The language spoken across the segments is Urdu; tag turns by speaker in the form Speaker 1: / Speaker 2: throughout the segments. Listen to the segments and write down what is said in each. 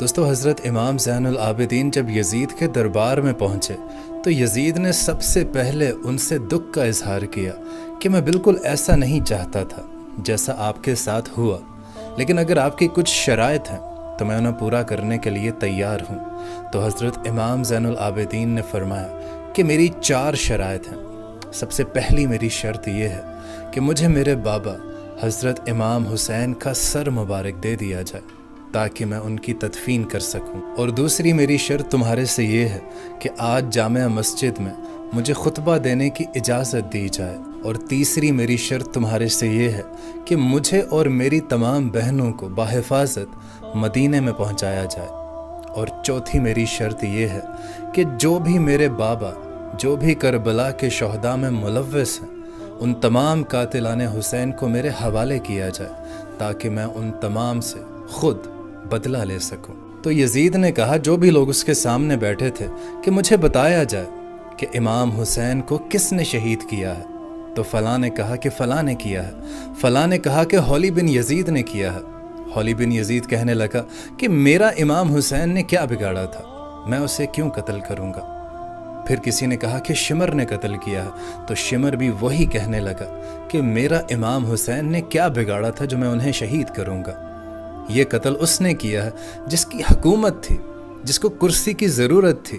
Speaker 1: دوستو حضرت امام زین العابدین جب یزید کے دربار میں پہنچے تو یزید نے سب سے پہلے ان سے دکھ کا اظہار کیا کہ میں بالکل ایسا نہیں چاہتا تھا جیسا آپ کے ساتھ ہوا، لیکن اگر آپ کی کچھ شرائط ہیں تو میں انہیں پورا کرنے کے لیے تیار ہوں۔ تو حضرت امام زین العابدین نے فرمایا کہ میری 4 شرائط ہیں۔ سب سے پہلی میری شرط یہ ہے کہ مجھے میرے بابا حضرت امام حسین کا سر مبارک دے دیا جائے تاکہ میں ان کی تدفین کر سکوں، اور دوسری میری شرط تمہارے سے یہ ہے کہ آج جامع مسجد میں مجھے خطبہ دینے کی اجازت دی جائے، اور تیسری میری شرط تمہارے سے یہ ہے کہ مجھے اور میری تمام بہنوں کو بحفاظت مدینے میں پہنچایا جائے، اور چوتھی میری شرط یہ ہے کہ جو بھی میرے بابا جو بھی کربلا کے شہداء میں ملوث ہیں ان تمام قاتلان حسین کو میرے حوالے کیا جائے تاکہ میں ان تمام سے خود بدلہ لے سکوں۔ تو یزید نے کہا جو بھی لوگ اس کے سامنے بیٹھے تھے کہ مجھے بتایا جائے کہ امام حسین کو کس نے شہید کیا ہے۔ تو فلاں نے کہا کہ فلاں نے کیا ہے، فلاں نے کہا کہ حولی بن یزید نے کیا ہے۔ حولی بن یزید کہنے لگا کہ میرا امام حسین نے کیا بگاڑا تھا، میں اسے کیوں قتل کروں گا۔ پھر کسی نے کہا کہ شمر نے قتل کیا ہے، تو شمر بھی وہی کہنے لگا کہ میرا امام حسین نے کیا بگاڑا تھا جو میں انہیں شہید کروں گا۔ یہ قتل اس نے کیا ہے جس کی حکومت تھی، جس کو کرسی کی ضرورت تھی،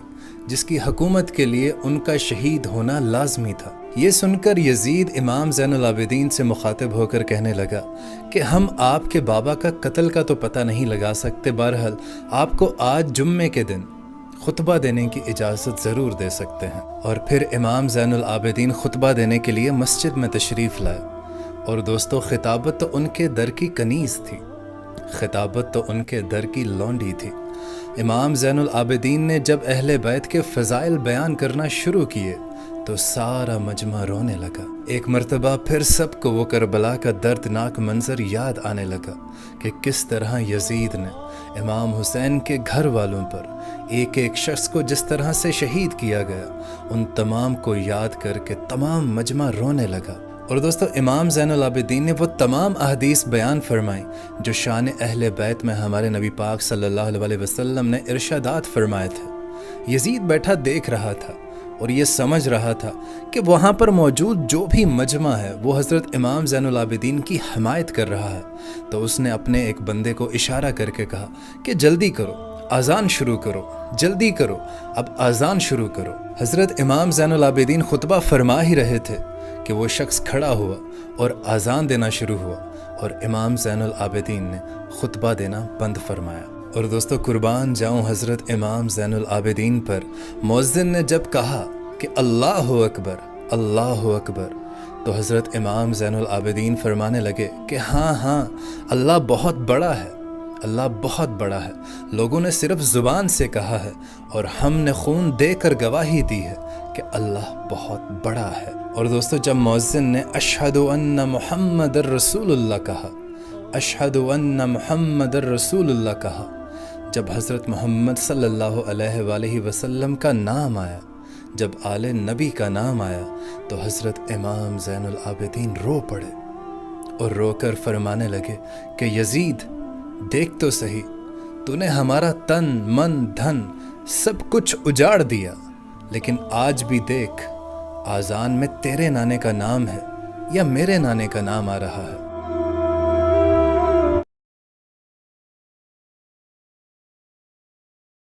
Speaker 1: جس کی حکومت کے لیے ان کا شہید ہونا لازمی تھا۔ یہ سن کر یزید امام زین العابدین سے مخاطب ہو کر کہنے لگا کہ ہم آپ کے بابا کا قتل کا تو پتہ نہیں لگا سکتے، بہرحال آپ کو آج جمعے کے دن خطبہ دینے کی اجازت ضرور دے سکتے ہیں۔ اور پھر امام زین العابدین خطبہ دینے کے لیے مسجد میں تشریف لائے، اور دوستو خطابت تو ان کے در کی کنیز تھی، خطابت تو ان کے در کی لونڈی تھی۔ امام زین العابدین نے جب اہل بیت کے فضائل بیان کرنا شروع کیے تو سارا مجمع رونے لگا۔ ایک مرتبہ پھر سب کو وہ کربلا کا دردناک منظر یاد آنے لگا کہ کس طرح یزید نے امام حسین کے گھر والوں پر ایک ایک شخص کو جس طرح سے شہید کیا گیا، ان تمام کو یاد کر کے تمام مجمع رونے لگا۔ اور دوستو امام زین العابدین نے وہ تمام احادیث بیان فرمائیں جو شان اہل بیت میں ہمارے نبی پاک صلی اللہ علیہ وسلم نے ارشادات فرمائے تھے۔ یزید بیٹھا دیکھ رہا تھا اور یہ سمجھ رہا تھا کہ وہاں پر موجود جو بھی مجمع ہے وہ حضرت امام زین العابدین کی حمایت کر رہا ہے۔ تو اس نے اپنے ایک بندے کو اشارہ کر کے کہا کہ جلدی کرو، اذان شروع کرو، جلدی کرو، اب اذان شروع کرو۔ حضرت امام زین العابدین خطبہ فرما ہی رہے تھے کہ وہ شخص کھڑا ہوا اور اذان دینا شروع ہوا، اور امام زین العابدین نے خطبہ دینا بند فرمایا۔ اور دوستو قربان جاؤں حضرت امام زین العابدین پر، مؤذن نے جب کہا کہ اللہ اکبر اللہ اکبر تو حضرت امام زین العابدین فرمانے لگے کہ ہاں ہاں اللہ بہت بڑا ہے، اللہ بہت بڑا ہے۔ لوگوں نے صرف زبان سے کہا ہے اور ہم نے خون دے کر گواہی دی ہے کہ اللہ بہت بڑا ہے۔ اور دوستو جب مؤذن نے اشہد ان محمد الرسول اللہ کہا، اشہد ان محمد الرسول اللہ کہا، جب حضرت محمد صلی اللہ علیہ وآلہ وسلم کا نام آیا، جب آل نبی کا نام آیا، تو حضرت امام زین العابدین رو پڑے اور رو کر فرمانے لگے کہ یزید دیکھ تو صحیح، تو نے ہمارا تن من دھن سب کچھ اجاڑ دیا، لیکن آج بھی دیکھ آذان میں تیرے نانے کا نام ہے یا میرے نانے کا نام آ رہا ہے۔